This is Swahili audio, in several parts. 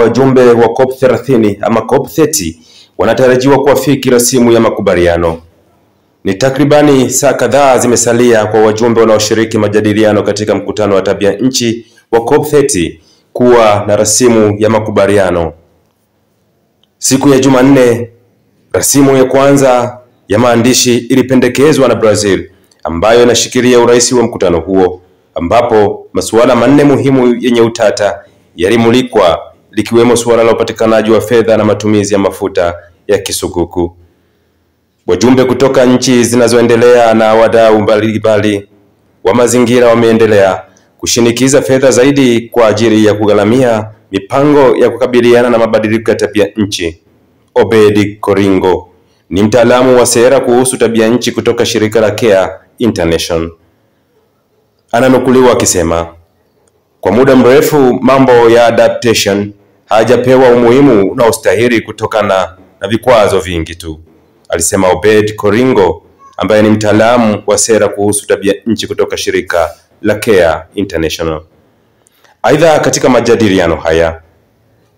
Wajumbe wa COP 30 ama COP 30 wanatarajiwa kuafiki rasimu ya makubaliano. Ni takribani saa kadhaa zimesalia kwa wajumbe wanaoshiriki majadiliano katika mkutano wa tabia nchi wa COP 30 kuwa na rasimu ya makubaliano. Siku ya Jumanne, rasimu ya kwanza ya maandishi ilipendekezwa na Brazil, ambayo inashikilia urais wa mkutano huo, ambapo masuala manne muhimu yenye utata yalimulikwa, likiwemo suala la upatikanaji wa fedha na matumizi ya mafuta ya kisukuku. Wajumbe kutoka nchi zinazoendelea na wadau mbalimbali wa mazingira wameendelea kushinikiza fedha zaidi kwa ajili ya kugharamia mipango ya kukabiliana na mabadiliko ya tabia nchi. Obed Coringo ni mtaalamu wa sera kuhusu tabia nchi kutoka shirika la Care International. Ananukuliwa akisema, kwa muda mrefu mambo ya adaptation hajapewa umuhimu unaostahili kutokana na vikwazo vingi tu, alisema Obed Coringo, ambaye ni mtaalamu wa sera kuhusu tabia nchi kutoka shirika la Care International. Aidha, katika majadiliano haya,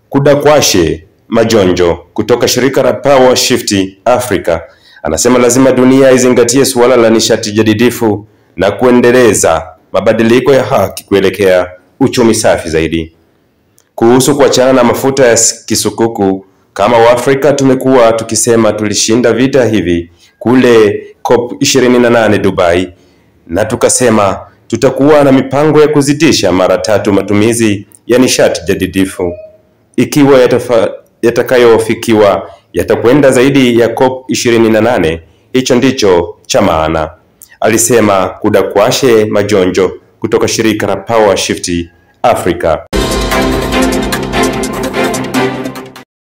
Kudakwashe Majonjo kutoka shirika la Power Shift Africa anasema lazima dunia izingatie suala la nishati jadidifu na kuendeleza mabadiliko ya haki kuelekea uchumi safi zaidi. Kuhusu kuachana na mafuta ya kisukuku, kama Waafrika tumekuwa tukisema tulishinda vita hivi kule COP 28 Dubai, na tukasema tutakuwa na mipango ya kuzidisha mara 3 matumizi ya nishati jadidifu. Ikiwa yatakayofikiwa yatakwenda zaidi ya COP 28, hicho ndicho cha maana, alisema Kudakwashe Majonjo kutoka shirika la Power Shift Africa.